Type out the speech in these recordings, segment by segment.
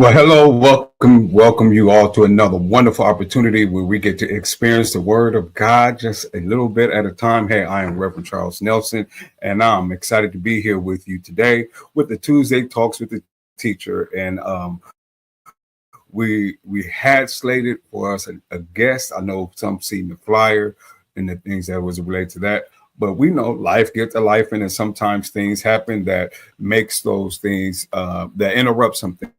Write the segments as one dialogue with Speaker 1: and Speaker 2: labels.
Speaker 1: Well, hello, welcome you all to another wonderful opportunity where we get to experience the Word of God just a little bit at a time. Hey, I am Reverend Charles Nelson, and I'm excited to be here with you today with the Tuesday Talks with the Teacher. And we had slated for us a guest. I know some seen the flyer and the things that was related to that. But we know life gets to life, and sometimes things happen that makes those things that interrupt something,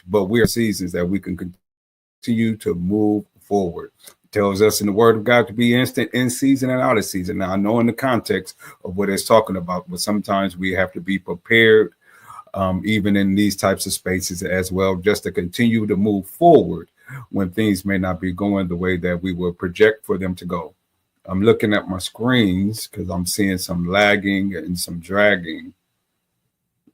Speaker 1: but we are seasons that we can continue to move forward. It tells us in the Word of God to be instant in season and out of season. Now, I know in the context of what it's talking about, but sometimes we have to be prepared, even in these types of spaces as well, just to continue to move forward when things may not be going the way that we will project for them to go. I'm looking at my screens because I'm seeing some lagging and some dragging.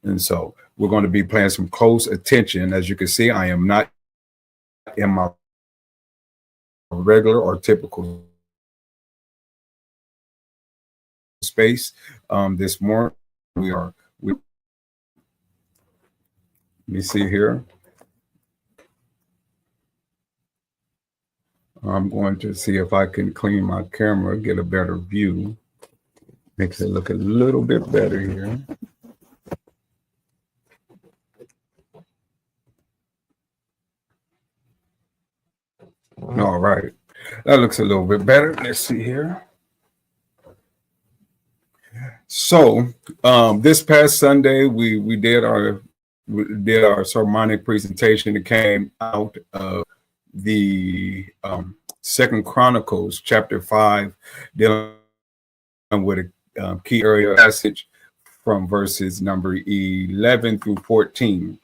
Speaker 1: And so we're going to be paying some close attention. As you can see, I am not in my regular or typical space this morning. Let me see here. I'm going to see if I can clean my camera, get a better view. Makes it look a little bit better here. All right, that looks a little bit better. Let's see here. So this past Sunday, we did our sermonic presentation. It came out of the Second Chronicles chapter 5, dealing with a key area passage from verses number 11 through 14.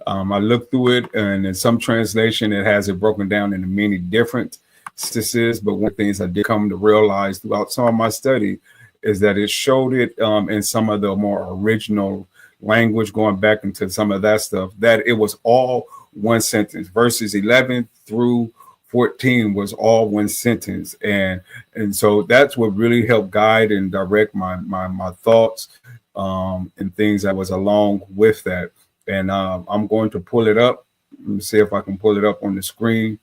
Speaker 1: I looked through it, and in some translation, it has it broken down into many different instances. But one of the things I did come to realize throughout some of my study is that it showed it in some of the more original language, going back into some of that stuff, that it was all one sentence. Verses 11 through 14 was all one sentence. And so that's what really helped guide and direct my thoughts and things that was along with that. And I'm going to pull it up. Let me see if I can pull it up on the screen.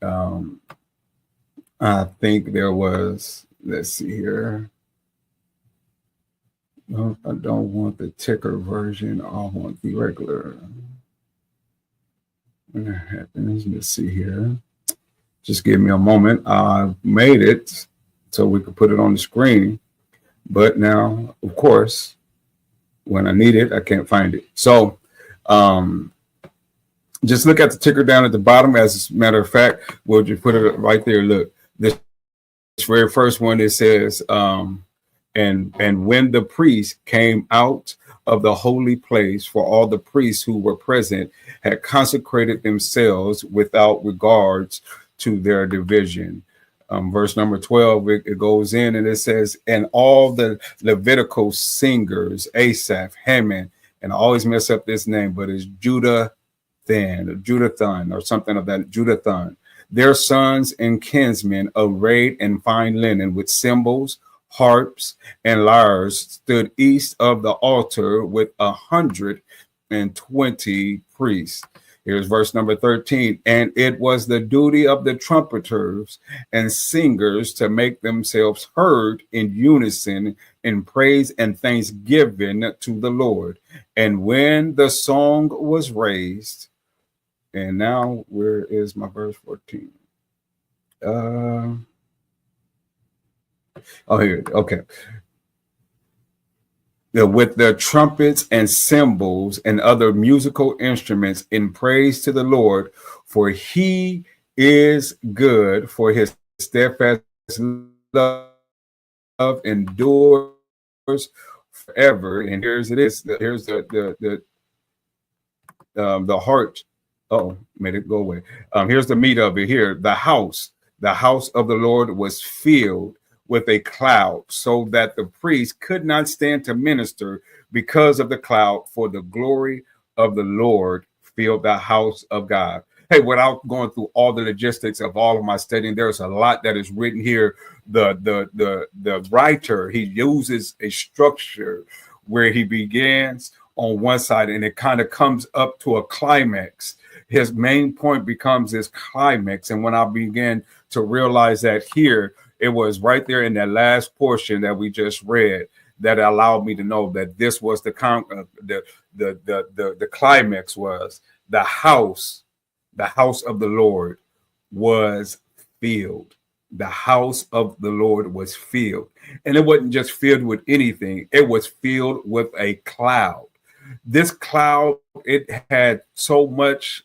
Speaker 1: I think there was, let's see here. No, I don't want the ticker version. I want the regular. What happens? Let's see here. Just give me a moment. I made it so we could put it on the screen. But now, of course, when I need it, I can't find it. So just look at the ticker down at the bottom. As a matter of fact, we'll just put it right there. Look, this very first one, it says, and when the priest came out of the holy place, for all the priests who were present had consecrated themselves without regards to their division. Verse number 12, it goes in and it says, and all the Levitical singers, Asaph, Heman, and I always mess up this name, but it's Jeduthun, or something of that, Jeduthun, their sons and kinsmen, arrayed in fine linen with cymbals, harps, and lyres, stood east of the altar with 120 priests. Here's verse number 13. And it was the duty of the trumpeters and singers to make themselves heard in unison in praise and thanksgiving to the Lord. And when the song was raised, and now where is my verse 14? Oh, here. Okay. With their trumpets and cymbals and other musical instruments in praise to the Lord, for he is good, for his steadfast love endures forever. And here's the heart. Oh, made it go away. Here's the meat of it here. The house of the Lord was filled with a cloud, so that the priest could not stand to minister because of the cloud, for the glory of the Lord filled the house of God. Hey, without going through all the logistics of all of my studying, there's a lot that is written here. The writer, he uses a structure where he begins on one side, and it kind of comes up to a climax. His main point becomes this climax. And when I began to realize that here, it was right there in that last portion that we just read that allowed me to know that this was the climax was the house of the Lord was filled. The house of the Lord was filled. And it wasn't just filled with anything. It was filled with a cloud. This cloud, it had so much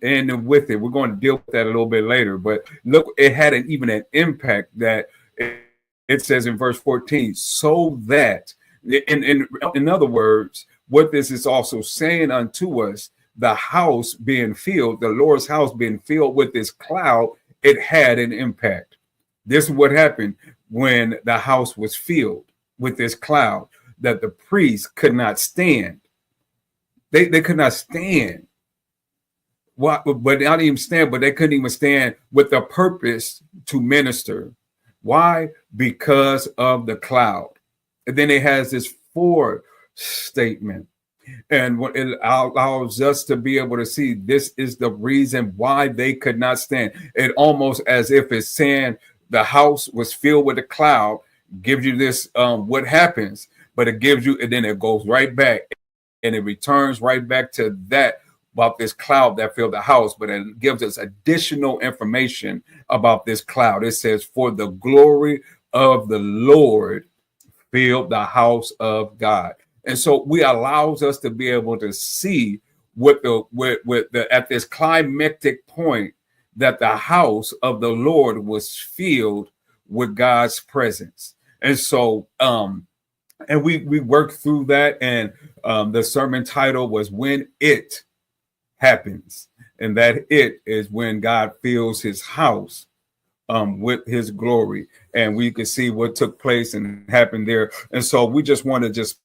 Speaker 1: in with it. We're going to deal with that a little bit later. But look, it had even an impact that it says in verse 14, so that, in other words, what this is also saying unto us, the house being filled, the Lord's house being filled with this cloud, it had an impact. This is what happened when the house was filled with this cloud, that the priests could not stand. They could not stand. What? But not even stand, but they couldn't even stand with the purpose to minister. Why? Because of the cloud. And then it has this fourth statement. And what it allows us to be able to see, this is the reason why they could not stand. It almost as if it's saying the house was filled with a cloud, gives you this what happens, but it gives you, and then it goes right back. And it returns right back to that about this cloud that filled the house, but it gives us additional information about this cloud. It says, for the glory of the Lord filled the house of God. And so we allows us to be able to see with the at this climactic point that the house of the Lord was filled with God's presence. And so and we worked through that, and the sermon title was When It Happens, and that it is when God fills his house with his glory, and we could see what took place and happened there. And so we just want to just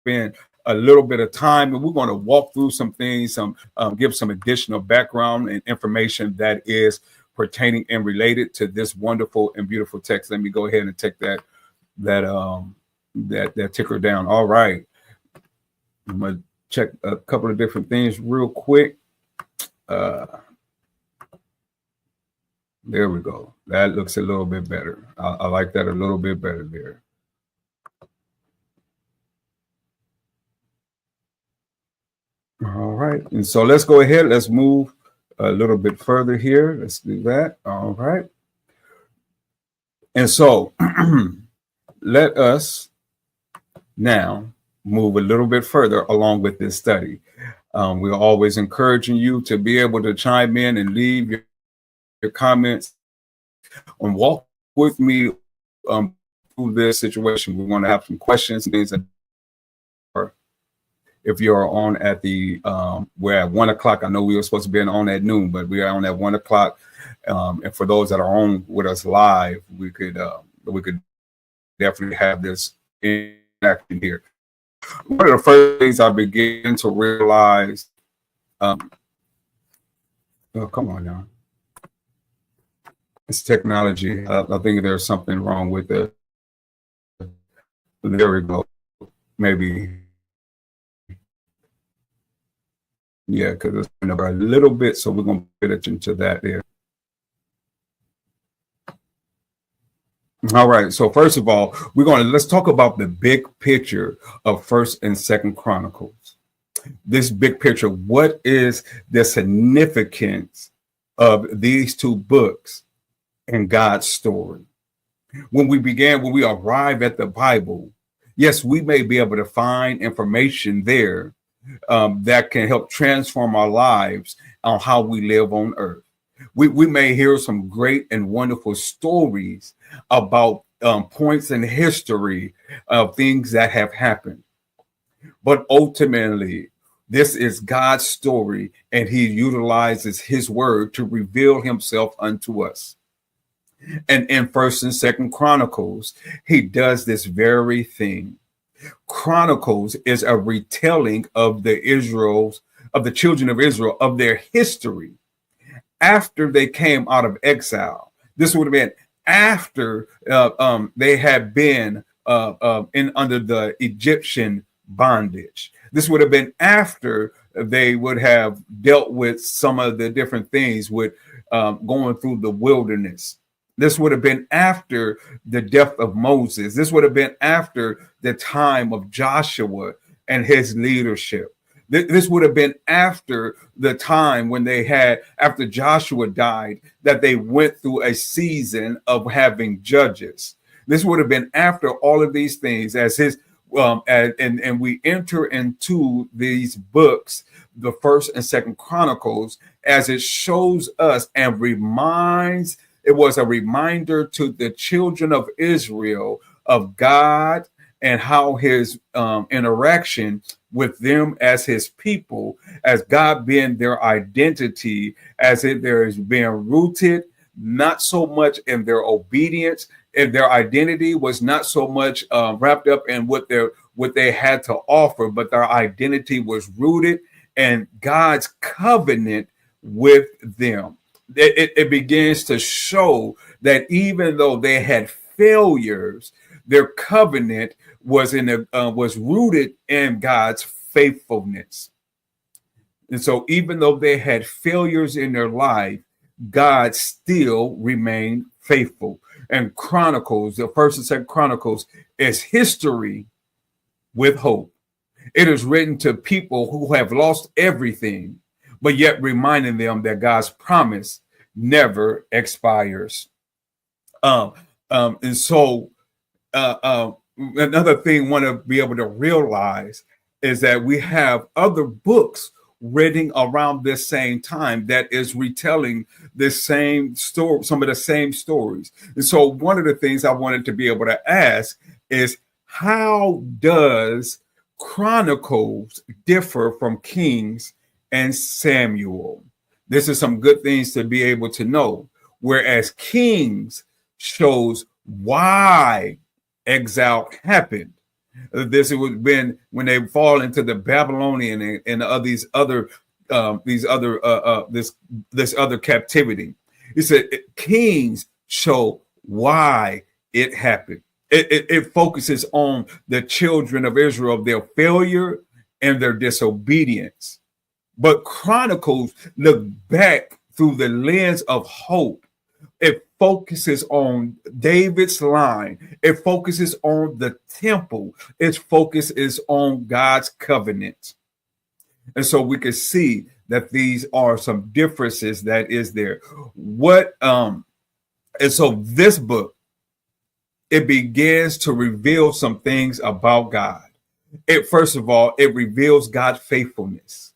Speaker 1: spend a little bit of time, and we're going to walk through some things, give some additional background and information that is pertaining and related to this wonderful and beautiful text. Let me go ahead and take that ticker down. All right. I'm going to check a couple of different things real quick. There we go. That looks a little bit better. I like that a little bit better there. All right. And so let's go ahead. Let's move a little bit further here. Let's do that. All right. And so let us now move a little bit further along with this study. We're always encouraging you to be able to chime in and leave your comments and walk with me through this situation. We want to have some questions and things. If you're on at the, we're at 1 o'clock. I know we were supposed to be on at noon, but we are on at 1 o'clock. And for those that are on with us live, we could definitely have this interaction here. One of the first things I began to realize, oh, come on now. It's technology. I think there's something wrong with it. There we go. Maybe. Yeah, because it's been a little bit, so we're going to pay attention to that there. All right, so first of all, let's talk about the big picture of First and Second Chronicles. This big picture, what is the significance of these two books in God's story? When we arrive at the Bible, yes, we may be able to find information there that can help transform our lives on how we live on earth. We may hear some great and wonderful stories about points in history of things that have happened. But ultimately, this is God's story, and he utilizes his word to reveal himself unto us. And in First and Second Chronicles, he does this very thing. Chronicles is a retelling of the children of Israel, of their history after they came out of exile. This would have been after they had been under the Egyptian bondage. This would have been after they would have dealt with some of the different things with going through the wilderness. This would have been after the death of Moses. This would have been after the time of Joshua and his leadership. This would have been after the time when they had, after Joshua died, that they went through a season of having judges. This would have been after all of these things, as his and we enter into these books, the first and second Chronicles, as it shows us and reminds. It was a reminder to the children of Israel of God and how his interaction with them as his people, as God being their identity, as if there is being rooted not so much in their obedience, and their identity was not so much wrapped up in what they had to offer, but their identity was rooted in God's covenant with them. It begins to show that even though they had failures, their covenant was was rooted in God's faithfulness. And so even though they had failures in their life, God still remained faithful. And Chronicles, the first and second Chronicles, is history with hope. It is written to people who have lost everything, but yet reminding them that God's promise never expires. And so another thing I want to be able to realize is that we have other books written around this same time that is retelling this same story, some of the same stories. And so one of the things I wanted to be able to ask is, how does Chronicles differ from Kings and Samuel? This is some good things to be able to know. Whereas Kings shows why exile happened. This would have been when they fall into the Babylonian and this other captivity. He said Kings show why it happened. It focuses on the children of Israel, their failure and their disobedience. But Chronicles look back through the lens of hope. It focuses on David's line. It focuses on the temple. Its focus is on God's covenant. And so we can see that these are some differences that is there. And so this book, it begins to reveal some things about God. First of all, it reveals God's faithfulness.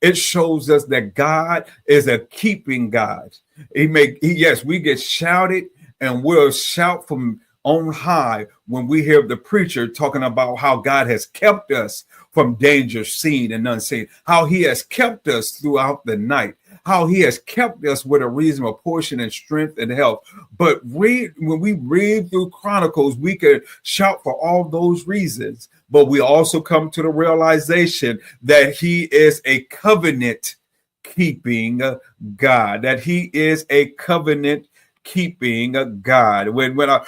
Speaker 1: It shows us that God is a keeping God. Yes, we get shouted, and we'll shout from on high when we hear the preacher talking about how God has kept us from danger seen and unseen, how he has kept us throughout the night, how he has kept us with a reasonable portion and strength and health. But when we read through Chronicles, we could shout for all those reasons, but we also come to the realization that he is a covenant keeping God, that he is a covenant keeping God. When I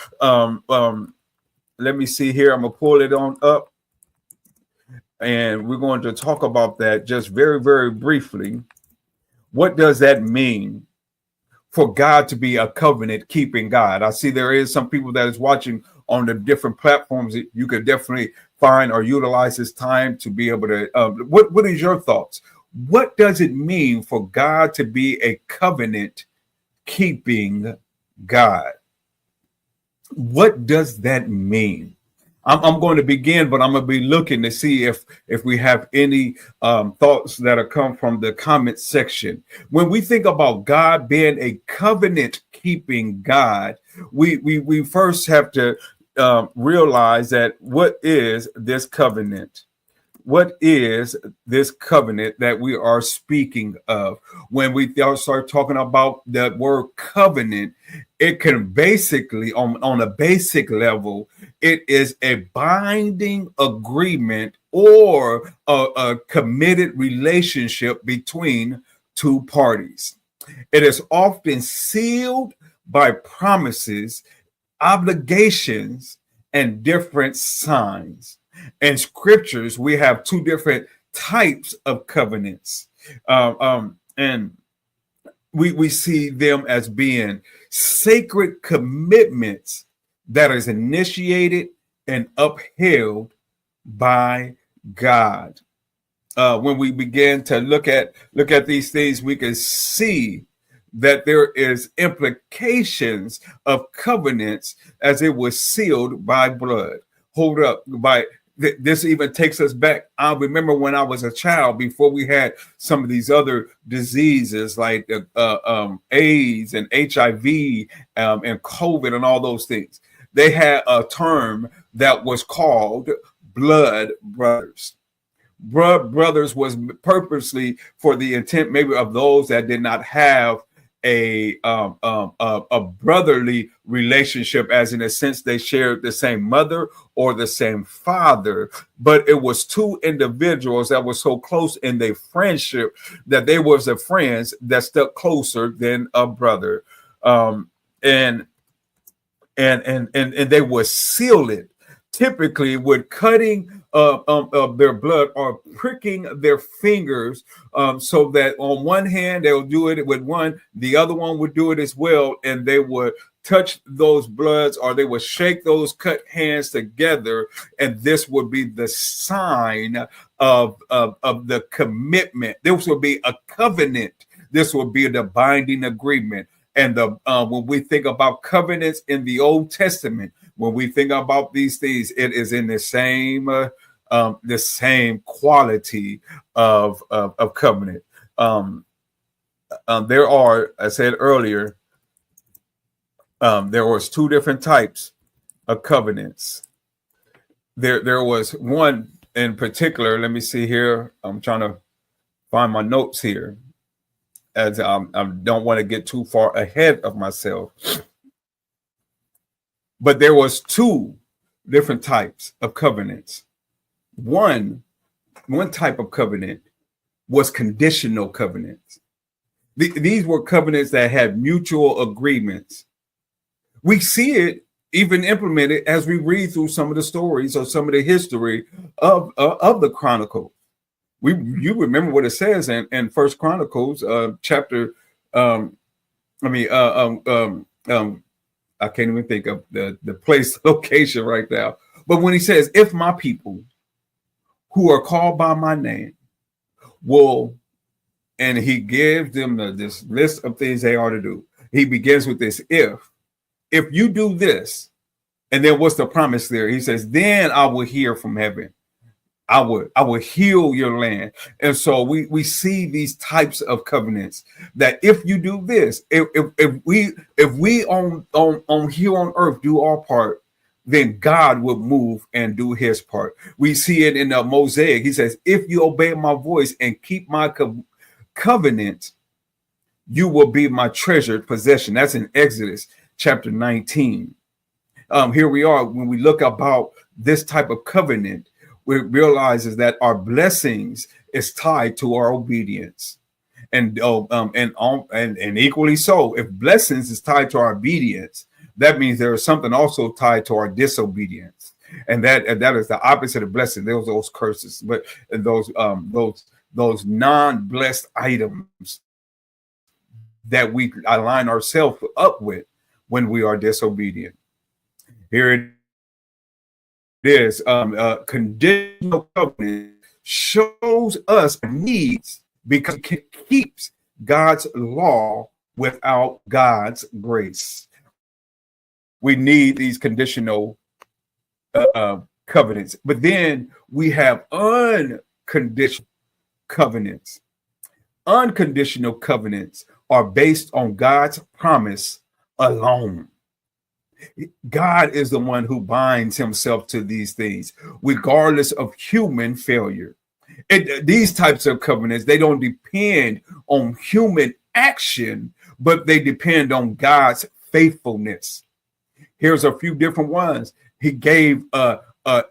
Speaker 1: let me see here, I'm gonna pull it on up, and we're going to talk about that just very, very briefly. What does that mean for God to be a covenant keeping God? I see there is some people that is watching on the different platforms that you could definitely find or utilize this time to be able to. What is your thoughts? What does it mean for God to be a covenant keeping God? What does that mean? I'm going to begin, but I'm going to be looking to see if we have any thoughts that have come from the comment section. When we think about God being a covenant keeping God, we first have to realize that what is this covenant? What is this covenant that we are speaking of? When we start talking about the word covenant, it can basically, on a basic level, it is a binding agreement or a committed relationship between two parties. It is often sealed by promises, obligations, and different signs. In scriptures, we have two different types of covenants. And we see them as being sacred commitments that is initiated and upheld by God. When we begin to look at these things, we can see that there is implications of covenants as it was sealed by blood. Hold up, this even takes us back. I remember when I was a child, before we had some of these other diseases like AIDS and HIV and COVID and all those things. They had a term that was called blood brothers. Blood brothers was purposely for the intent maybe of those that did not have a brotherly relationship, as in a sense they shared the same mother or the same father, but it was two individuals that were so close in their friendship that they was the friends that stuck closer than a brother, and they would seal it typically with cutting of their blood or pricking their fingers, so that on one hand they'll do it with one, the other one would do it as well, and they would touch those bloods or they would shake those cut hands together, and this would be the sign of the commitment. This would be a covenant. This would be the binding agreement. And when we think about covenants in the Old Testament, when we think about these things, it is in the same quality of covenant. There are, I said earlier, there was two different types of covenants. There was one in particular. Let me see here. I'm trying to find my notes here, as I don't want to get too far ahead of myself. But there was two different types of covenants. One type of covenant was conditional covenants. These were covenants that had mutual agreements. We see it even implemented as we read through some of the stories or some of the history of the Chronicles. You remember what it says in First Chronicles chapter. I can't even think of the place location right now. But when he says, if my people who are called by my name will, and he gives them this list of things they ought to do. He begins with this, if you do this, and then what's the promise there? He says, then I will hear from heaven. I will heal your land. And so we see these types of covenants that if you do this, if we on here on earth do our part, then God will move and do his part. We see it in the Mosaic. He says, if you obey my voice and keep my covenant, you will be my treasured possession. That's in Exodus chapter 19. Here we are when we look about this type of covenant. We realize is that our blessings is tied to our obedience, and equally so. If blessings is tied to our obedience, that means there is something also tied to our disobedience, and that is the opposite of blessing. Those curses, but those non-blessed items that we align ourselves up with when we are disobedient. Here it is. Conditional covenant shows us needs because it keeps God's law without God's grace. We need these conditional covenants, but then we have unconditional covenants. Unconditional covenants are based on God's promise alone. God is the one who binds himself to these things, regardless of human failure. These types of covenants, they don't depend on human action, but they depend on God's faithfulness. Here's a few different ones. He gave an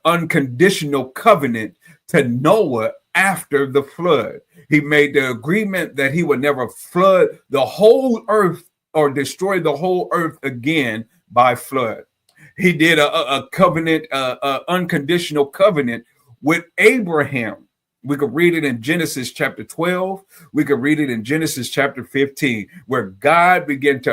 Speaker 1: unconditional covenant to Noah after the flood. He made the agreement that he would never flood the whole earth or destroy the whole earth again by flood. He did a covenant, unconditional covenant with Abraham. We could read it in Genesis chapter 12. We could read it in Genesis chapter 15, where God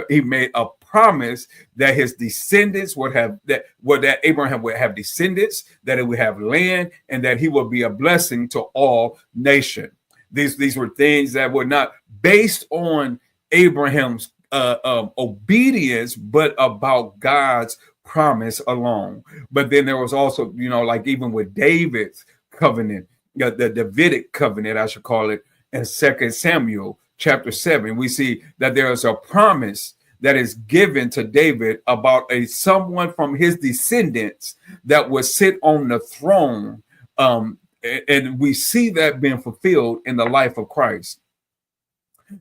Speaker 1: he made a promise that his descendants would have, that Abraham would have descendants, that it would have land, and that he would be a blessing to all nations. These were things that were not based on Abraham's obedience, but about God's promise alone. But then there was also, like even with David's covenant, the Davidic covenant, I should call it, in 2 Samuel chapter 7, we see that there is a promise that is given to David about someone from his descendants that would sit on the throne. And we see that being fulfilled in the life of Christ.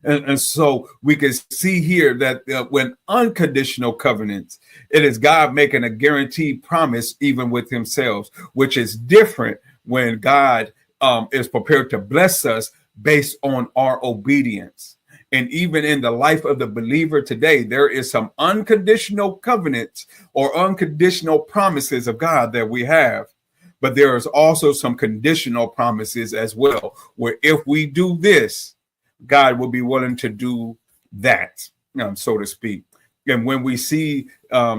Speaker 1: And so we can see here that when unconditional covenants, it is God making a guaranteed promise even with himself, which is different when God is prepared to bless us based on our obedience. And even in the life of the believer today, there is some unconditional covenants or unconditional promises of God that we have. But there is also some conditional promises as well, where if we do this, God will be willing to do that, so to speak. And when we see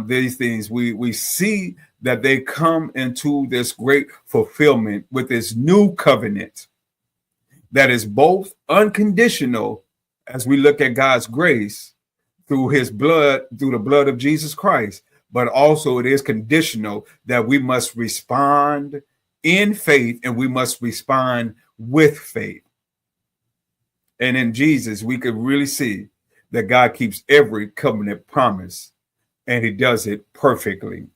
Speaker 1: these things, we see that they come into this great fulfillment with this new covenant that is both unconditional, as we look at God's grace through his blood, through the blood of Jesus Christ, but also it is conditional that we must respond in faith and we must respond with faith. And in Jesus, we could really see that God keeps every covenant promise and he does it perfectly.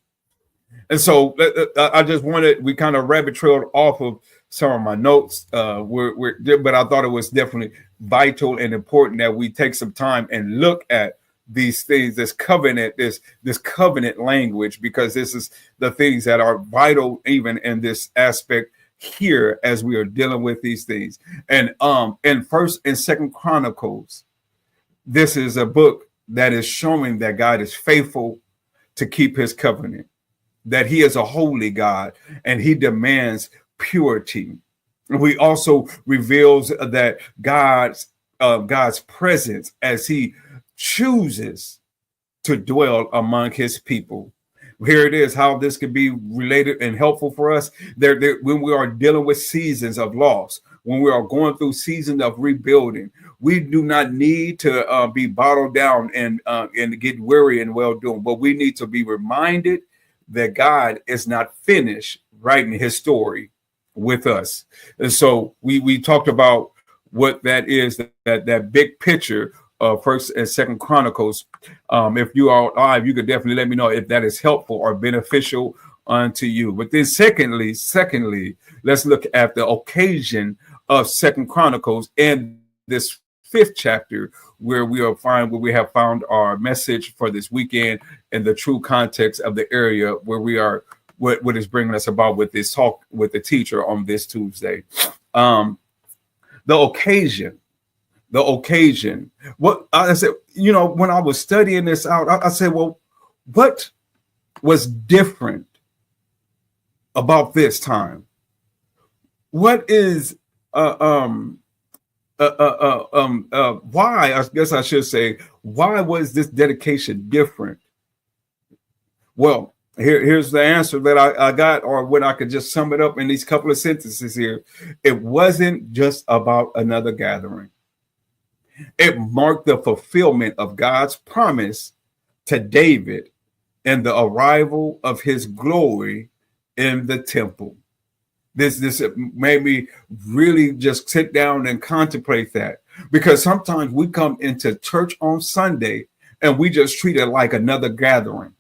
Speaker 1: And so I just we kind of rabbit trailed off of some of my notes, but I thought it was definitely vital and important that we take some time and look at these things, this covenant language, because this is the things that are vital even in this aspect here as we are dealing with these things. And in First and Second Chronicles, this is a book that is showing that God is faithful to keep his covenant, that he is a holy God and he demands purity. We also reveals that God's presence as he chooses to dwell among his people. Here it is, how this could be related and helpful for us. When we are dealing with seasons of loss, when we are going through seasons of rebuilding, we do not need to be bottled down and get weary and well-doing, but we need to be reminded that God is not finished writing his story with us. And so we talked about what that is, that big picture of First and Second Chronicles. If you are live, you could definitely let me know if that is helpful or beneficial unto you. But then secondly, let's look at the occasion of Second Chronicles and this 5th chapter, where we have found our message for this weekend and the true context of the area where we are, what is bringing us about with this talk with the teacher on this Tuesday. The occasion. What I said, when I was studying this out, I said, well, what was different about this time? What is why, I guess I should say, why was this dedication different? Well, here's the answer that I got, or what I could just sum it up in these couple of sentences here. It wasn't just about another gathering. It marked the fulfillment of God's promise to David and the arrival of his glory in the temple. This made me really just sit down and contemplate that, because sometimes we come into church on Sunday and we just treat it like another gathering.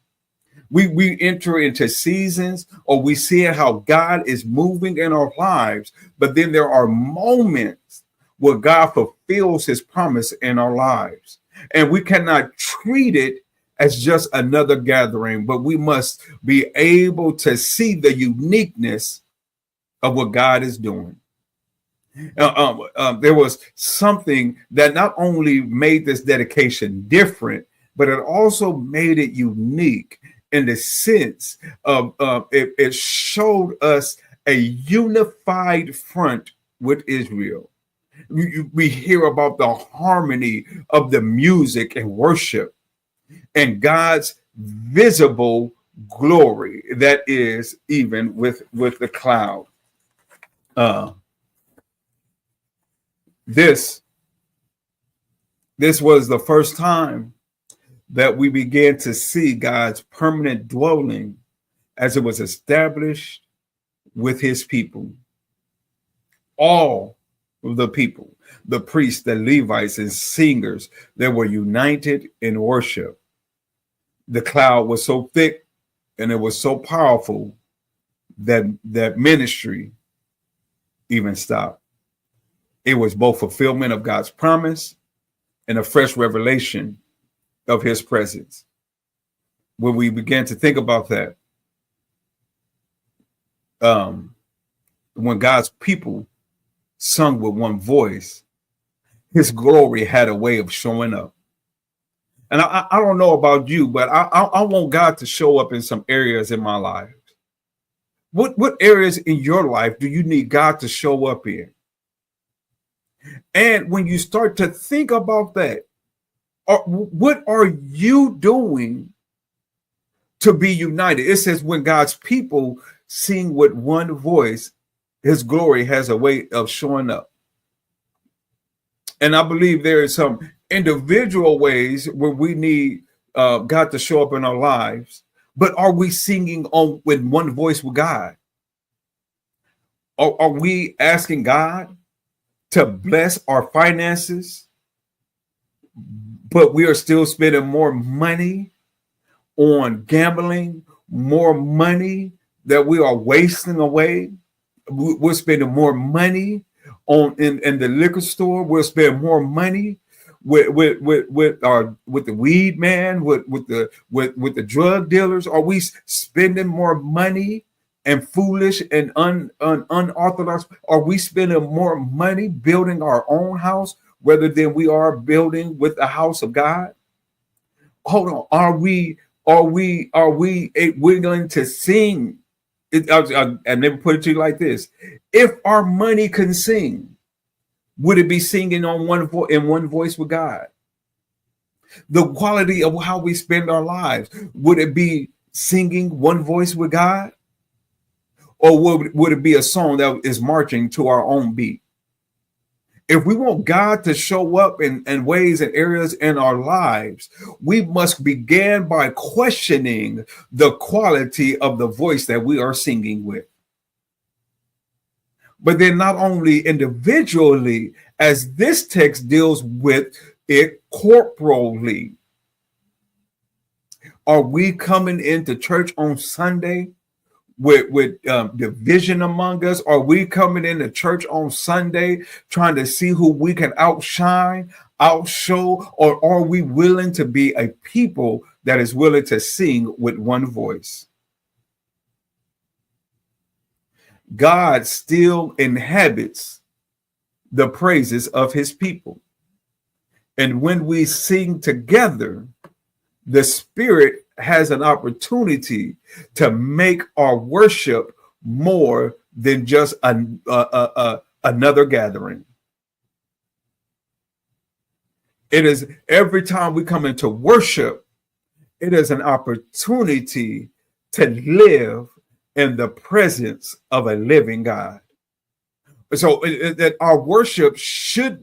Speaker 1: We enter into seasons, or we see how God is moving in our lives, but then there are moments where God fulfills his promise in our lives. And we cannot treat it as just another gathering, but we must be able to see the uniqueness of what God is doing. There was something that not only made this dedication different, but it also made it unique in the sense of it showed us a unified front with Israel. We hear about the harmony of the music and worship and God's visible glory that is even with the cloud. This was the first time that we began to see God's permanent dwelling as it was established with his people. All of the people, the priests, the Levites, and singers, they were united in worship. The cloud was so thick and it was so powerful that ministry even stopped. It was both fulfillment of God's promise and a fresh revelation of his presence. When we began to think about that, when God's people sung with one voice, his glory had a way of showing up. And I don't know about you, but I want God to show up in some areas in my life. What areas in your life do you need God to show up in? And when you start to think about that, what are you doing to be united? It says when God's people sing with one voice, his glory has a way of showing up. And I believe there is some individual ways where we need God to show up in our lives, but are we singing on with one voice with God? Are we asking God to bless our finances, but we are still spending more money on gambling, more money that we are wasting away? We're spending more money on in the liquor store. We're spending more money with the weed man, with the drug dealers. Are we spending more money and foolish and unorthodox? Are we spending more money building our own house rather than we are building with the house of God? Hold on. Are we willing to sing? I never put it to you like this. If our money can sing, would it be singing on one voice with God? The quality of how we spend our lives, would it be singing one voice with God? Or would it be a song that is marching to our own beat? If we want God to show up in ways and areas in our lives, we must begin by questioning the quality of the voice that we are singing with. But then not only individually, as this text deals with it corporally. Are we coming into church on Sunday with division among us? Are we coming into church on Sunday trying to see who we can outshine, outshow, or are we willing to be a people that is willing to sing with one voice? God still inhabits the praises of his people. And when we sing together, the Spirit has an opportunity to make our worship more than just another gathering. It is every time we come into worship, it is an opportunity to live in the presence of a living God. So that our worship should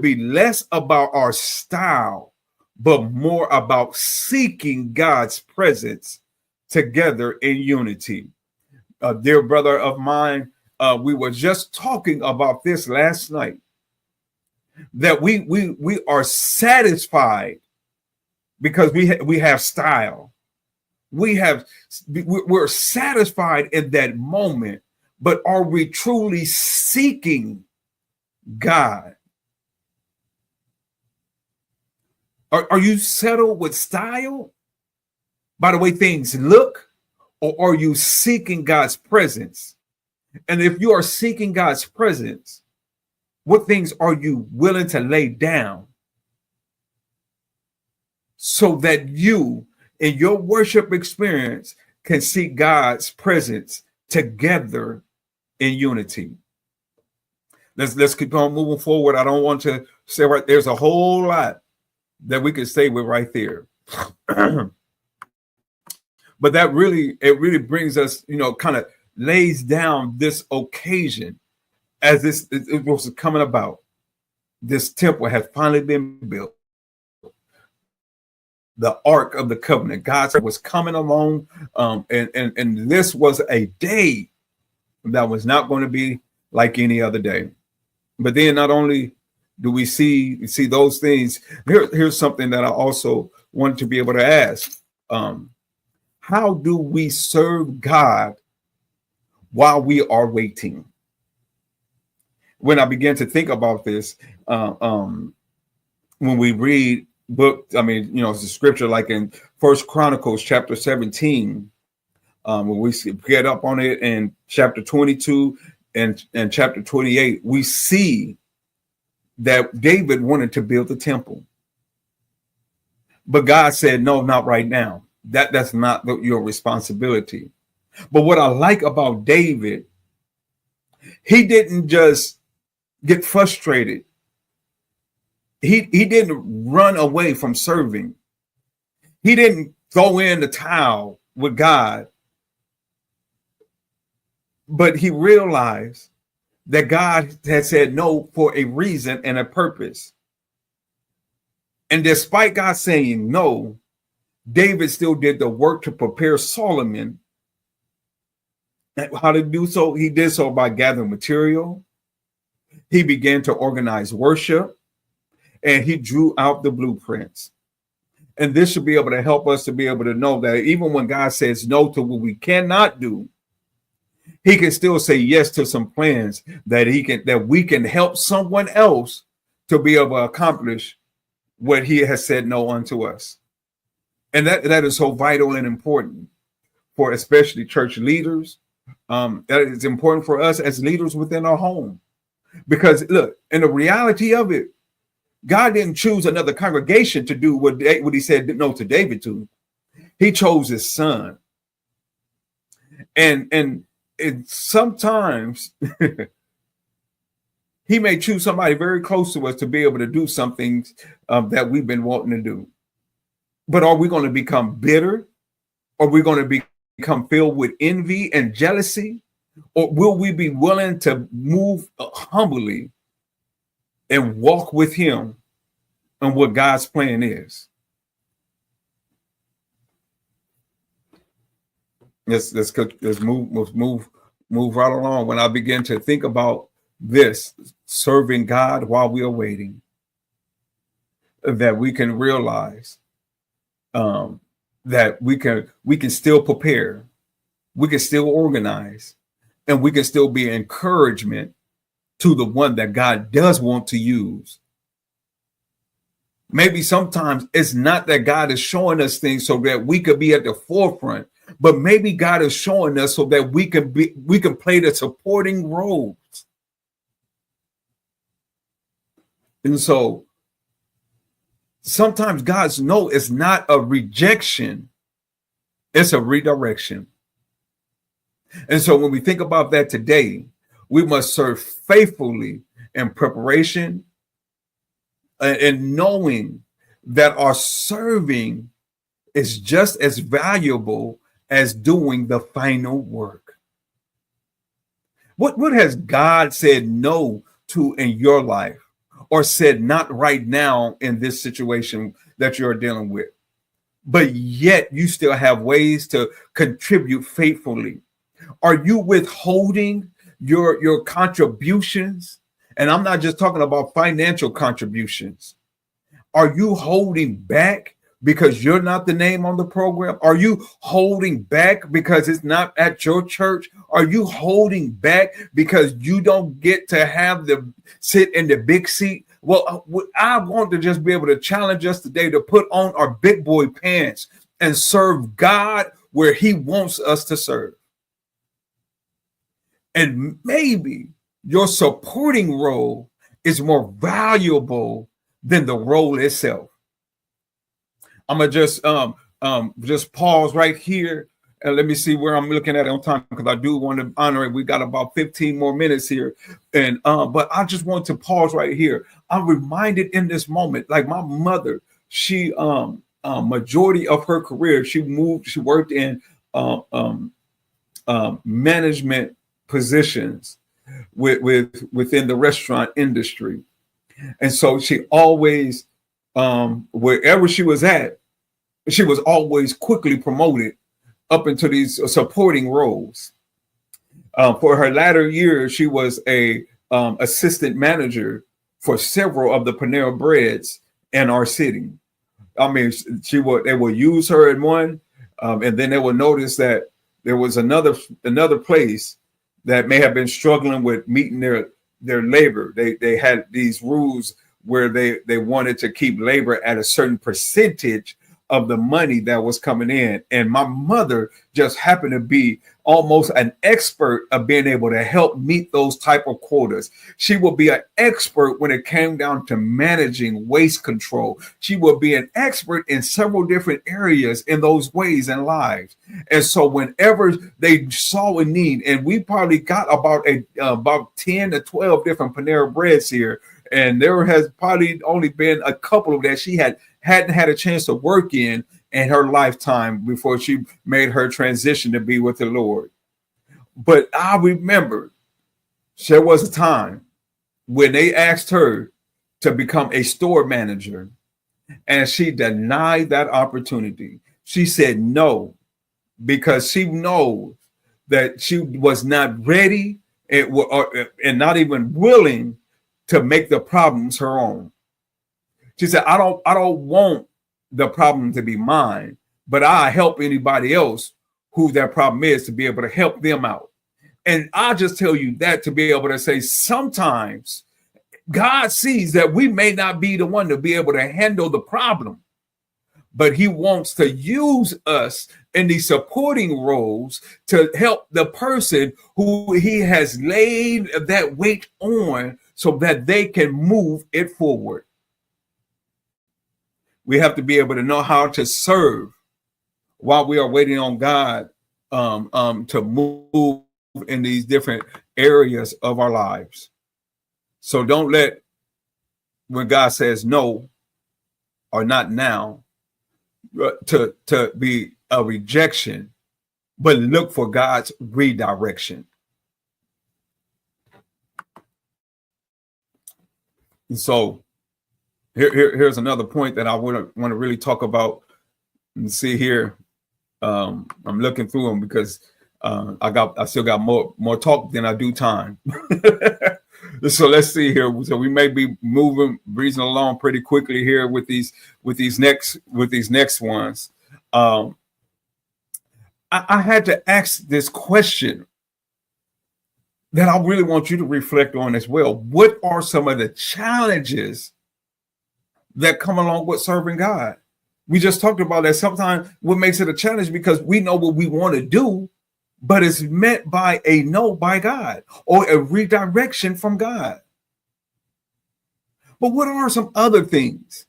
Speaker 1: be less about our style, but more about seeking God's presence together in unity. A dear brother of mine, we were just talking about this last night, that we are satisfied because we have style. We're satisfied in that moment, but are we truly seeking God? Are you settled with style by the way things look, or are you seeking God's presence? And if you are seeking God's presence, what things are you willing to lay down so that you in your worship experience can see God's presence together in unity. Let's keep on moving forward. I don't want to say right there's a whole lot that we could say with right there. But that really brings us, kind of lays down this occasion as it was coming about. This temple had finally been built. The Ark of the Covenant, God was coming along, and this was a day that was not going to be like any other day. But then not only do we see those things, here's something that I also wanted to be able to ask. How do we serve God while we are waiting? When I began to think about this, when we read it's a scripture like in First Chronicles chapter 17, when we get up on it in chapter 22 and chapter 28, we see that David wanted to build the temple. But God said, no, not right now. That's not your responsibility. But what I like about David, he didn't just get frustrated. He didn't run away from serving. He didn't throw in the towel with God. But he realized that God had said no for a reason and a purpose. And despite God saying no, David still did the work to prepare Solomon. How to do so? He did so by gathering material. He began to organize worship, and he drew out the blueprints. And this should be able to help us to be able to know that even when God says no to what we cannot do, he can still say yes to some plans that we can help someone else to be able to accomplish what he has said no unto us. And that is so vital and important for especially church leaders. That is important for us as leaders within our home. Because look, in the reality of it, God didn't choose another congregation to do what he said no to David to. He chose his son. And sometimes he may choose somebody very close to us to be able to do some things that we've been wanting to do. But are we going to become bitter? Are we going to become filled with envy and jealousy? Or will we be willing to move humbly and walk with him on what God's plan is? Let's move right along. When I begin to think about this, serving God while we are waiting, that we can realize that we can still prepare, we can still organize, and we can still be encouragement to the one that God does want to use. Maybe sometimes it's not that God is showing us things so that we could be at the forefront, but maybe God is showing us so that we can play the supporting roles. And so sometimes God's no is not a rejection, it's a redirection. And so when we think about that today, we must serve faithfully in preparation and knowing that our serving is just as valuable as doing the final work. What has God said no to in your life, or said not right now in this situation that you're dealing with, but yet you still have ways to contribute faithfully? Are you withholding your contributions? And I'm not just talking about financial contributions. Are you holding back because you're not the name on the program? Are you holding back because it's not at your church? Are you holding back because you don't get to sit in the big seat? Well, I want to just be able to challenge us today to put on our big boy pants and serve God where he wants us to serve. And maybe your supporting role is more valuable than the role itself. I'm gonna just just pause right here and let me see where I'm looking at on time, because I do want to honor it. We got about 15 more minutes here. And but I just want to pause right here. I'm reminded in this moment, like my mother, she majority of her career, she worked in management positions within the restaurant industry. And so she always, wherever she was at, she was always quickly promoted up into these supporting roles. For her latter years, she was a assistant manager for several of the Panera Breads in our city. I mean, they will use her in one, and then they will notice that there was another place that may have been struggling with meeting their labor. They had these rules where they wanted to keep labor at a certain percentage of the money that was coming in. And my mother just happened to be almost an expert of being able to help meet those type of quotas. She will be an expert when it came down to managing waste control. She will be an expert in several different areas in those ways and lives. And so whenever they saw a need, and we probably got about 10 to 12 different Panera Breads here, and there has probably only been a couple of that she hadn't had a chance to work in her lifetime before she made her transition to be with the Lord. But I remember there was a time when they asked her to become a store manager, and she denied that opportunity. She said no, because she knows that she was not ready and not even willing to make the problems her own. She said, I don't want the problem to be mine, but I help anybody else who that problem is to be able to help them out. And I'll just tell you that to be able to say, sometimes God sees that we may not be the one to be able to handle the problem, but he wants to use us in these supporting roles to help the person who he has laid that weight on so that they can move it forward. We have to be able to know how to serve while we are waiting on God to move in these different areas of our lives. So don't let, when God says no or not now, to be a rejection, but look for God's redirection. And so here's another point that I want to really talk about and see here. I'm looking through them because I still got more talk than I do time. So let's see here. So we may be breezing along pretty quickly here with these next ones. I had to ask this question that I really want you to reflect on as well. What are some of the challenges that come along with serving God? We just talked about that. Sometimes what makes it a challenge because we know what we want to do, but it's met by a no by God or a redirection from God. But what are some other things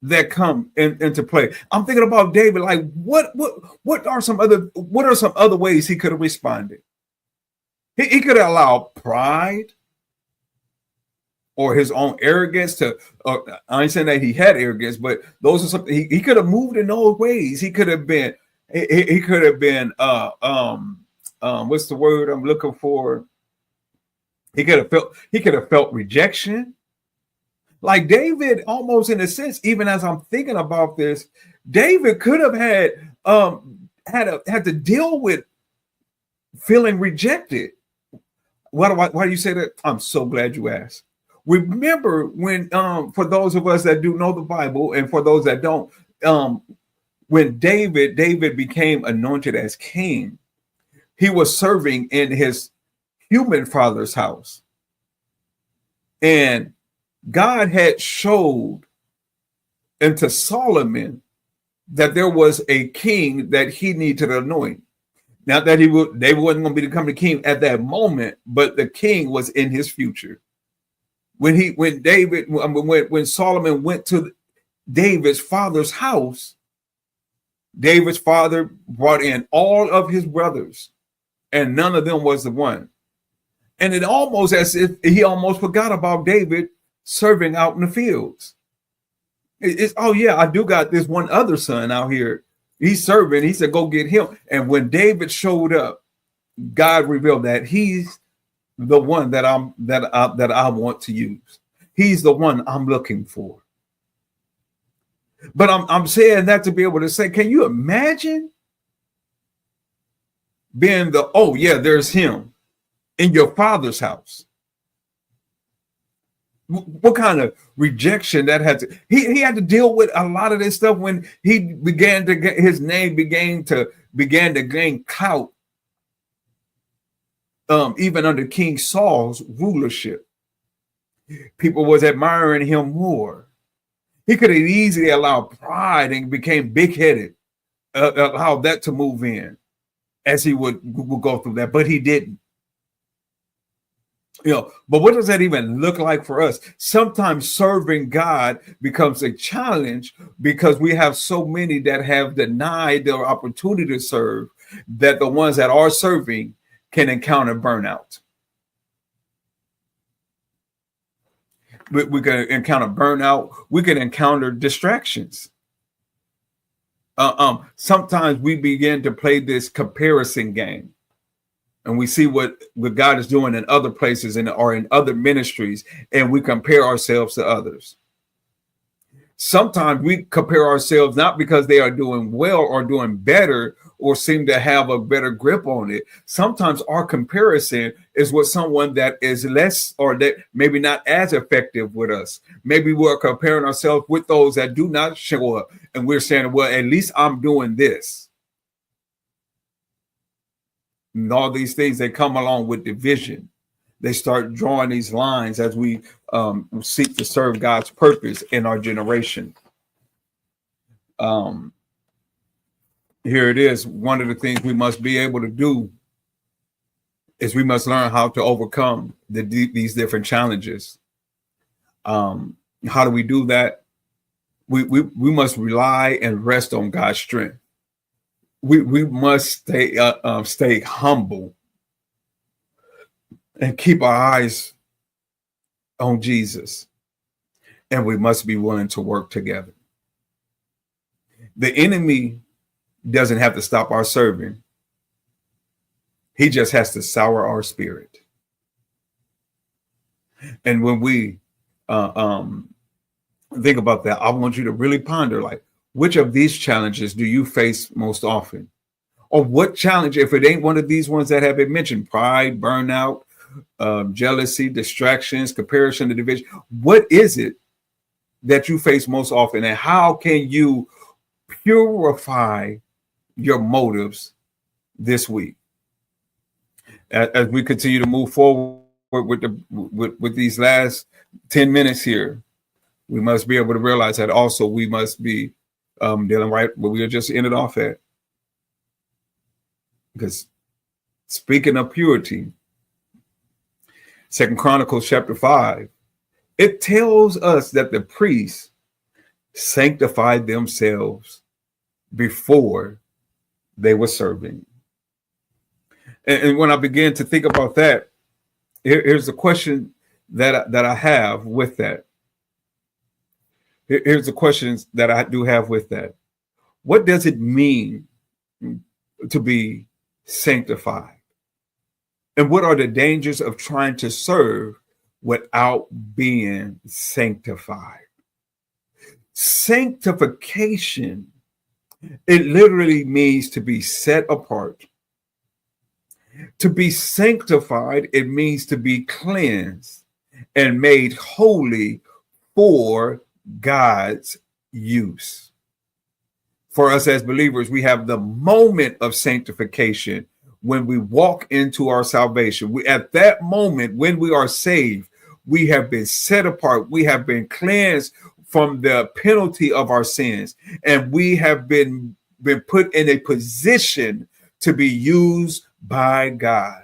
Speaker 1: that come into play? I'm thinking about David. Like, what are some other ways he could have responded? He could have allowed pride or his own arrogance to. I ain't saying that he had arrogance, but those are something he could have moved in those ways. He could have been. He could have been. What's the word I'm looking for? He could have felt rejection. Like David, almost in a sense, even as I'm thinking about this, David could have had to deal with feeling rejected. Why do you say that? I'm so glad you asked. Remember when, for those of us that do know the Bible, and for those that don't, when David became anointed as king, he was serving in his human father's house, and God had showed into Solomon that there was a king that he needed to anoint. Not that they wasn't going to become the king at that moment, but the king was in his future. When Solomon went to David's father's house, David's father brought in all of his brothers, and none of them was the one. And it almost as if he almost forgot about David serving out in the fields. It's, oh yeah, I do got this one other son out here. He's serving. He said, go get him. And when David showed up, God revealed that he's the one that I want to use. He's the one I'm looking for. But I'm saying that to be able to say, can you imagine being the, oh yeah, there's him in your father's house? What kind of rejection that had to, he had to deal with a lot of this stuff when he began to get, his name began to gain clout, even under King Saul's rulership. People was admiring him more. He could have easily allowed pride and became big-headed, allowed that to move in as he would go through that, but he didn't. You know, but what does that even look like for us? Sometimes serving God becomes a challenge because we have so many that have denied their opportunity to serve, that the ones that are serving can encounter burnout. We can encounter burnout. We can encounter distractions. Sometimes we begin to play this comparison game, and we see what God is doing in other places or in other ministries, and we compare ourselves to others. Sometimes we compare ourselves not because they are doing well or doing better or seem to have a better grip on it. Sometimes our comparison is with someone that is less or that maybe not as effective with us. Maybe we're comparing ourselves with those that do not show up, and we're saying, well, at least I'm doing this. And all these things, they come along with division. They start drawing these lines as we seek to serve God's purpose in our generation. Here it is. One of the things we must be able to do is we must learn how to overcome these different challenges. How do we do that? We must rely and rest on God's strength. We must stay humble and keep our eyes on Jesus. And we must be willing to work together. The enemy doesn't have to stop our serving. He just has to sour our spirit. And when we think about that, I want you to really ponder, like, which of these challenges do you face most often? Or what challenge, if it ain't one of these ones that have been mentioned, pride, burnout, jealousy, distractions, comparison to division, what is it that you face most often? And how can you purify your motives this week? As we continue to move forward with these last 10 minutes here, we must be able to realize that also we must be dealing right where we just ended off at. Because speaking of purity, 2 Chronicles chapter 5, it tells us that the priests sanctified themselves before they were serving. And when I began to think about that, here's the question that I have with that. Here's the questions that I do have with that. What does it mean to be sanctified? And what are the dangers of trying to serve without being sanctified? Sanctification, it literally means to be set apart. To be sanctified, it means to be cleansed and made holy for God's use. For us as believers, we have the moment of sanctification when we walk into our salvation. At that moment, when we are saved, we have been set apart. We have been cleansed from the penalty of our sins, and we have been put in a position to be used by God.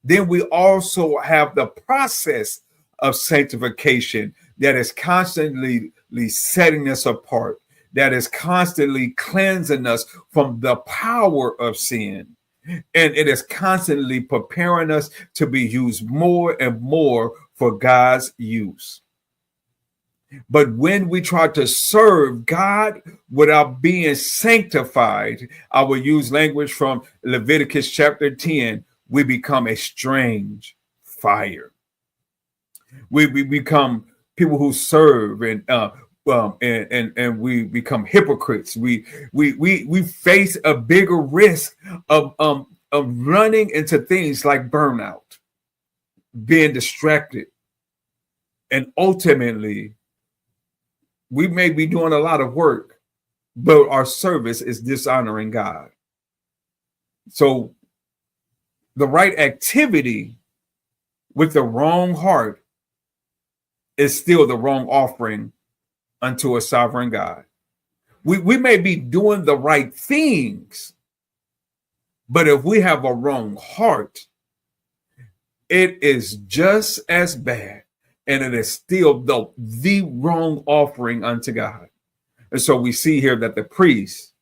Speaker 1: Then we also have the process of sanctification that is constantly setting us apart, that is constantly cleansing us from the power of sin. And it is constantly preparing us to be used more and more for God's use. But when we try to serve God without being sanctified, I will use language from Leviticus chapter 10, we become a strange fire. We become people who serve and we become hypocrites. We face a bigger risk of running into things like burnout, being distracted, and ultimately we may be doing a lot of work, but our service is dishonoring God. So the right activity with the wrong heart is still the wrong offering unto a sovereign God. We may be doing the right things, but if we have a wrong heart, it is just as bad, and it is still the wrong offering unto God. And so we see here that the priests,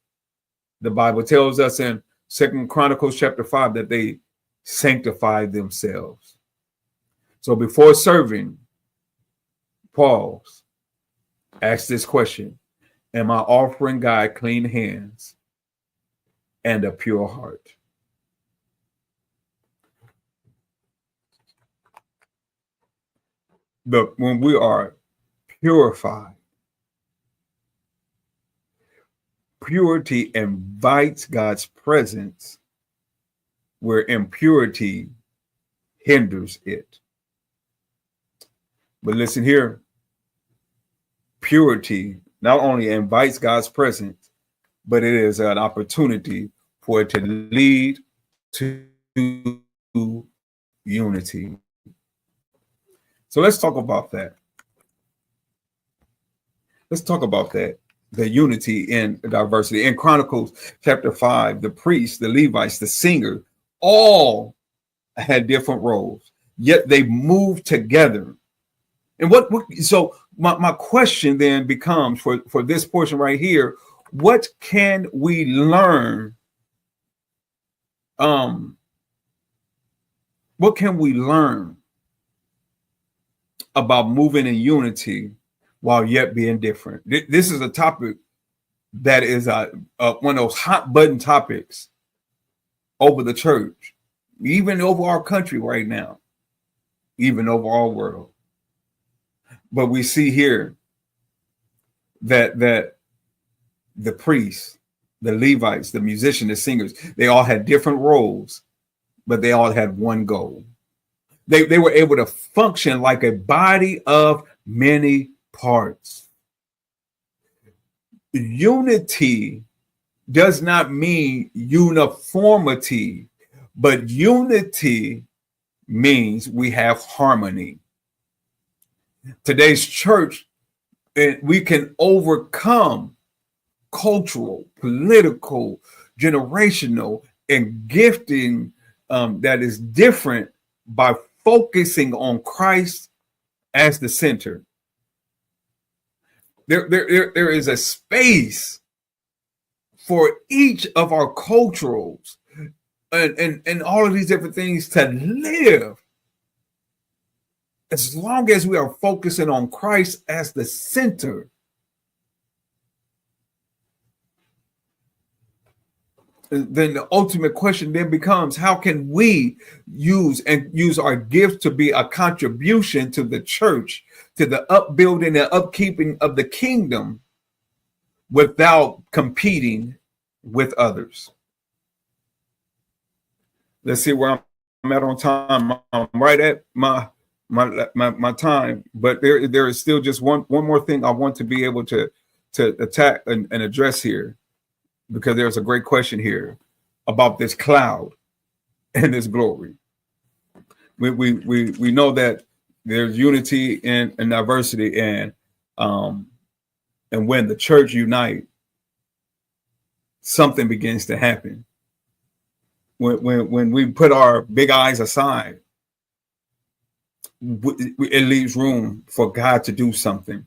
Speaker 1: the Bible tells us in 2 Chronicles chapter 5 that they sanctified themselves. So before serving, pause, ask this question: am I offering God clean hands and a pure heart? But when we are purified, purity invites God's presence where impurity hinders it. But listen here, purity not only invites God's presence, but it is an opportunity for it to lead to unity. So let's talk about that. Let's talk about that, the unity in diversity. In Chronicles chapter 5, the priests, the Levites, the singer, all had different roles, yet they moved together. And so my question then becomes for this portion right here, what can we learn? What can we learn about moving in unity while yet being different? This is a topic that is one of those hot button topics over the church, even over our country right now, even over our world. But we see here that the priests, the Levites, the musicians, the singers, they all had different roles, but they all had one goal. They were able to function like a body of many parts. Unity does not mean uniformity, but unity means we have harmony. Today's church, we can overcome cultural, political, generational, and gifting that is different by focusing on Christ as the center. There is a space for each of our culturals and all of these different things to live, as long as we are focusing on Christ as the center. Then the ultimate question then becomes, how can we use our gift to be a contribution to the church, to the upbuilding and upkeeping of the kingdom without competing with others? Let's see where I'm at on time. I'm right at my time, but there is still just one more thing I want to be able to attack and address here, because there's a great question here about this cloud and this glory. We know that there's unity and diversity, and when the church unite, something begins to happen. When we put our big eyes aside, it leaves room for God to do something.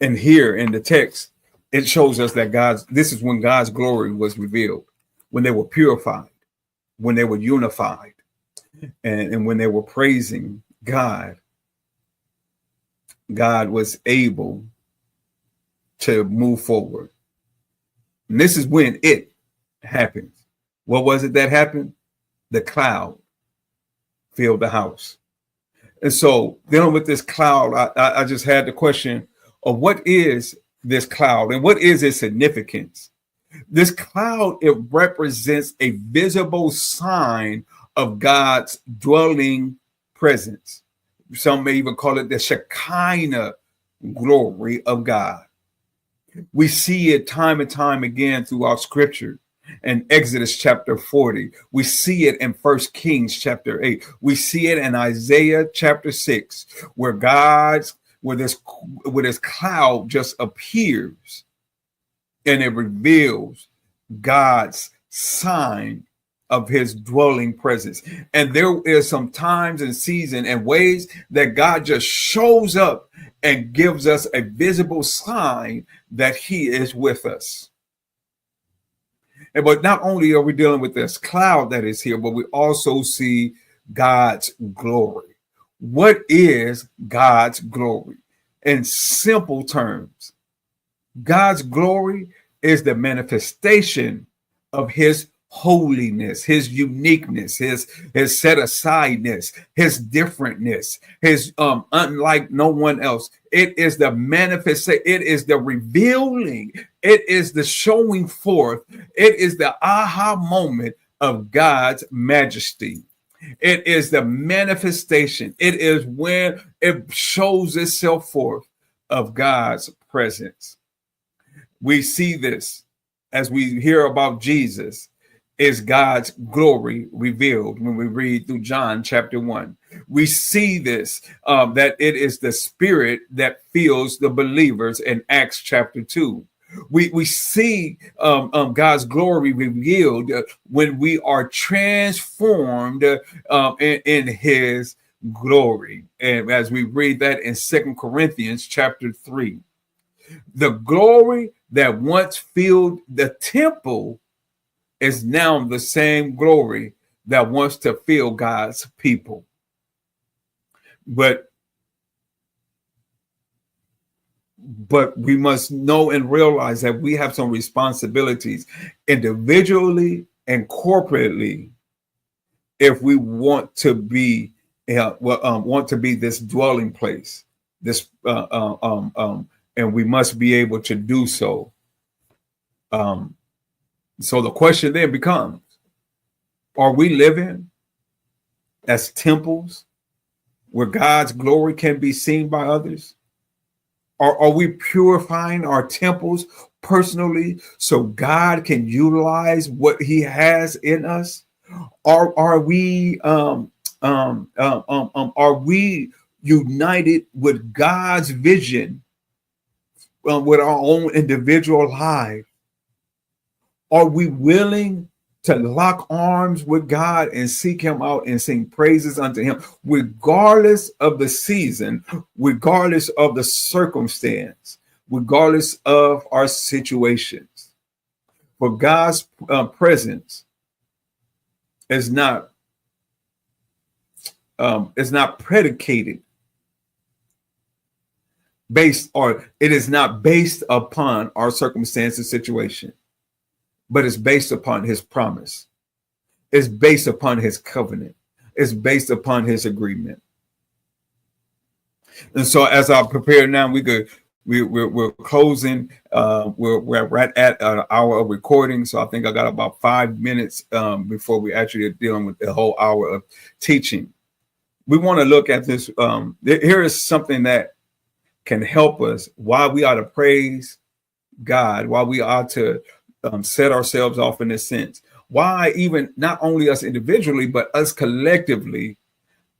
Speaker 1: And here in the text, It shows us that this is when God's glory was revealed, when they were purified, when they were unified, and when they were praising God. God was able to move forward. And this is when it happens. What was it that happened? The cloud filled the house. And so dealing with this cloud, I just had the question of what is this cloud and what is its significance? This cloud, it represents a visible sign of God's dwelling presence. Some may even call it the Shekinah glory of God. We see it time and time again throughout scripture. In Exodus chapter 40, we see it in 1 Kings chapter 8. We see it in Isaiah chapter 6, where this cloud just appears and it reveals God's sign of his dwelling presence. And there is some times and seasons and ways that God just shows up and gives us a visible sign that he is with us. But not only are we dealing with this cloud that is here, but we also see God's glory. What is God's glory? In simple terms, God's glory is the manifestation of his holiness, his uniqueness, his set asideness, his differentness, his unlike no one else. It is the manifestation, it is the revealing, it is the showing forth, it is the aha moment of God's majesty. It is the manifestation. It is when it shows itself forth of God's presence. We see this as we hear about Jesus, is God's glory revealed when we read through John chapter 1. We see this, that it is the Spirit that fills the believers in Acts chapter 2. We see God's glory revealed when we are transformed in his glory. And as we read that in 2 Corinthians chapter 3, the glory that once filled the temple is now the same glory that wants to fill God's people. But we must know and realize that we have some responsibilities individually and corporately if we want to be this dwelling place, and we must be able to do so. So the question then becomes, are we living as temples where God's glory can be seen by others? Are we purifying our temples personally so God can utilize what he has in us? Are we united with God's vision with our own individual lives? Are we willing to lock arms with God and seek him out and sing praises unto him, regardless of the season, regardless of the circumstance, regardless of our situations? For God's presence is not predicated it is not based upon our circumstances, situation, but it's based upon his promise. It's based upon his covenant. It's based upon his agreement. And so as I prepare now, we're closing. We're right at an hour of recording. So I think I got about 5 minutes before we actually are dealing with the whole hour of teaching. We want to look at this. Here is something that can help us why we ought to praise God, why we ought to set ourselves off in a sense. Why even not only us individually, but us collectively,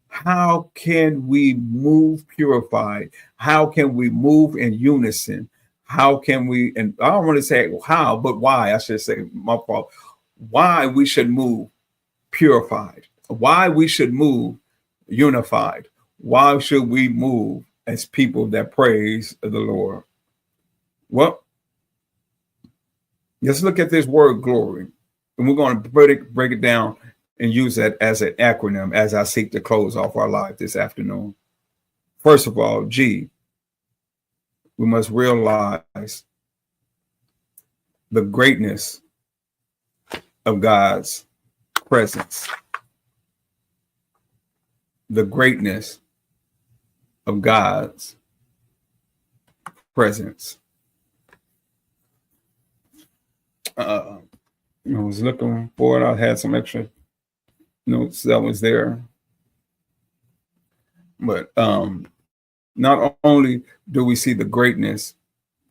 Speaker 1: how can we move purified? How can we move in unison? How can we, and I don't want to say how, but why, I should say, my fault, why we should move purified, why we should move unified, why should we move as people that praise the Lord? Well, Let's look at this word glory. And we're going to break it down and use that as an acronym as I seek to close off our live this afternoon. First of all, G, we must realize the greatness of God's presence. The greatness of God's presence. I was looking for it. I had some extra notes that was there. But not only do we see the greatness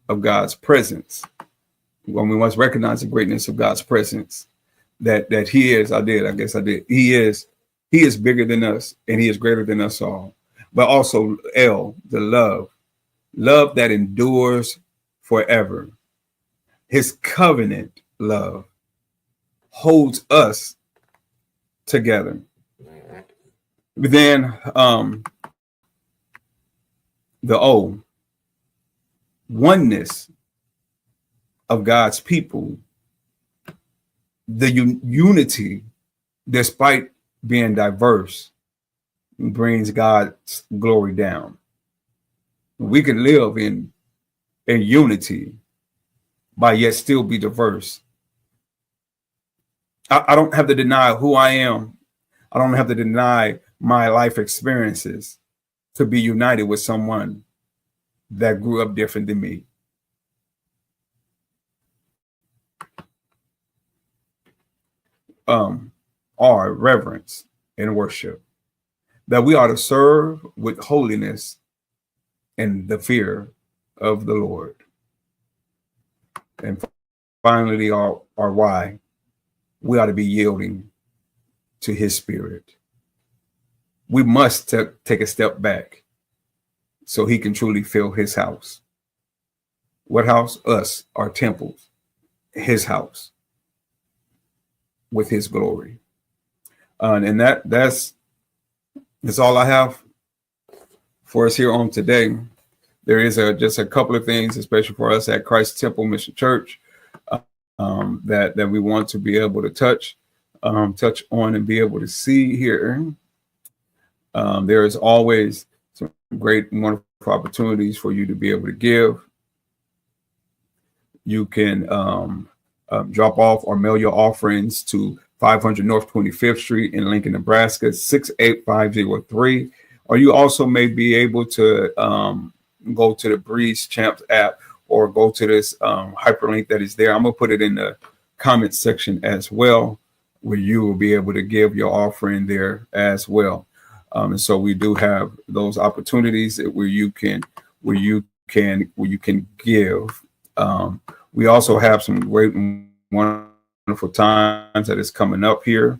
Speaker 1: of God's presence, when we must recognize the greatness of God's presence, that He is, He is bigger than us, and He is greater than us all. But also L, the love that endures forever. His covenant love holds us together. But then the O, oneness of God's people, the unity, despite being diverse, brings God's glory down. We can live in unity, but yet still be diverse. I don't have to deny who I am. I don't have to deny my life experiences to be united with someone that grew up different than me. R, reverence and worship, that we ought to serve with holiness and the fear of the Lord. And finally, our why, we ought to be yielding to His Spirit. We must take a step back so He can truly fill His house. What house? Us, our temples, His house with His glory. And that's all I have for us here on today. There is just a couple of things, especially for us at Christ Temple Mission Church, that we want to be able to touch on and be able to see here. There is always some great, wonderful opportunities for you to be able to give. You can drop off or mail your offerings to 500 North 25th Street in Lincoln, Nebraska, 68503. Or you also may be able to go to the Breeze Champs app or go to this hyperlink that is there. I'm going to put it in the comments section as well, where you will be able to give your offering there as well. And so we do have those opportunities where you can give. We also have some great, wonderful times that is coming up here.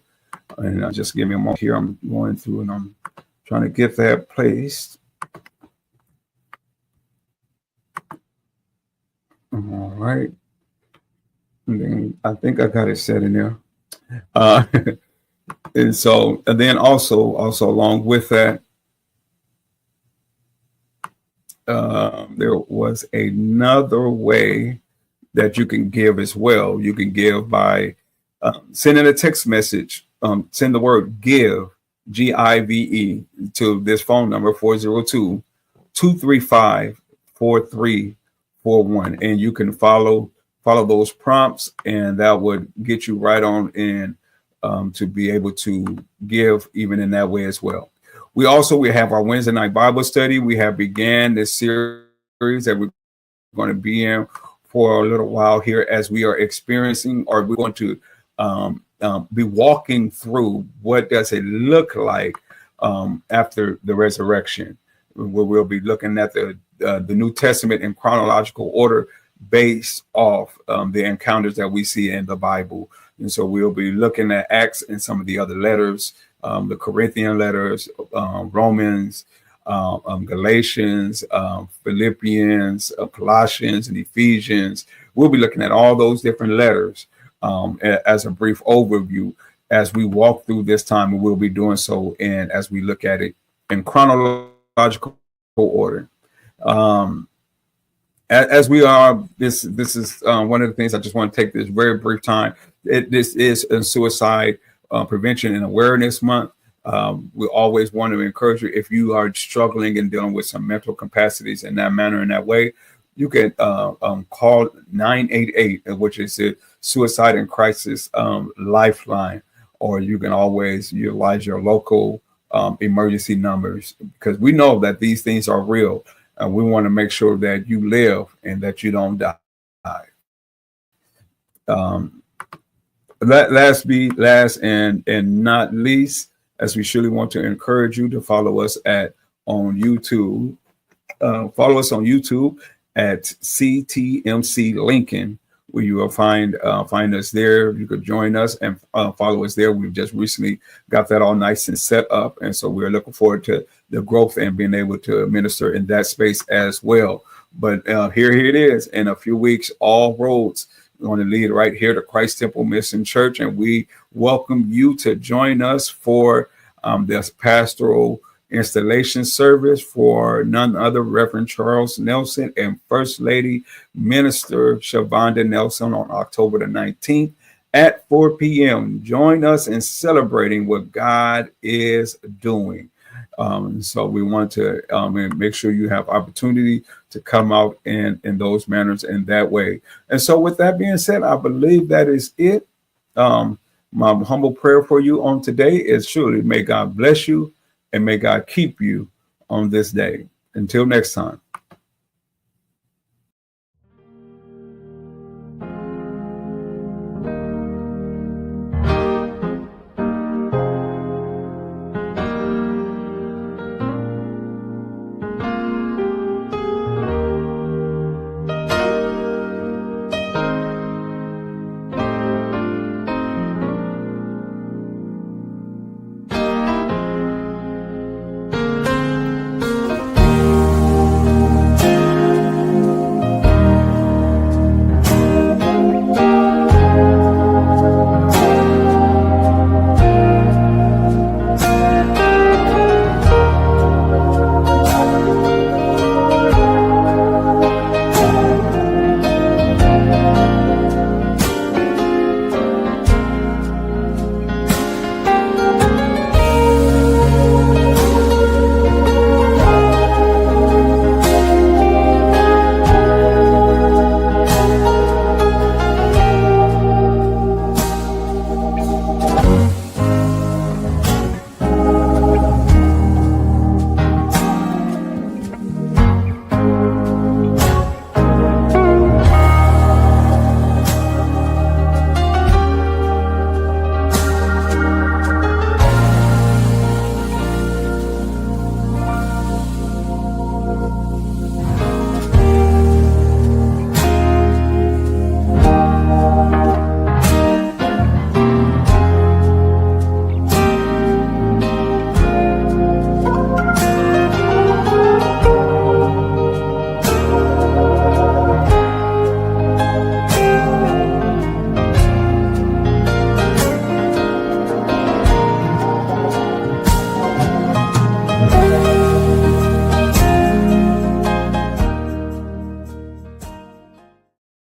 Speaker 1: And just give me a moment here. I'm going through and I'm trying to get that placed. All right. And then I think I got it set in there. And so, and then also along with that, there was another way that you can give as well. You can give by sending a text message. Send the word give, GIVE, to this phone number, 402-235-4341. And you can follow those prompts, and that would get you right on in to be able to give even in that way as well. We have our Wednesday night Bible study. We have began this series that we're going to be in for a little while here as we are experiencing, or we're going to be walking through what does it look like after the resurrection, where we'll be looking at the New Testament in chronological order based off the encounters that we see in the Bible. And so we'll be looking at Acts and some of the other letters, the Corinthian letters, Romans, Galatians, Philippians, Colossians, and Ephesians. We'll be looking at all those different letters as a brief overview as we walk through this time, and we'll be doing so and as we look at it in chronological order. as we are, this is one of the things I just want to take this very brief time. This is a suicide prevention and awareness month. We always want to encourage you, if you are struggling and dealing with some mental capacities in that manner, in that way, you can call 988, which is the Suicide and Crisis Lifeline, or you can always utilize your local emergency numbers, because we know that these things are real. We want to make sure that you live and that you don't die. Last and not least, as we surely want to encourage you to follow us on YouTube. Follow us on YouTube at CTMC Lincoln, where you will find us there. You could join us and follow us there. We've just recently got that all nice and set up, and so we're looking forward to the growth and being able to minister in that space as well. But here it is. In a few weeks, all roads are going to lead right here to Christ Temple Mission Church, and we welcome you to join us for this pastoral installation service for none other Reverend Charles Nelson and First Lady Minister Shavonda Nelson on October the 19th at 4 p.m. Join us in celebrating what God is doing. So we want to make sure you have opportunity to come out in those manners in that way. And so with that being said, I believe that is it. My humble prayer for you on today is surely may God bless you and may God keep you on this day. Until next time.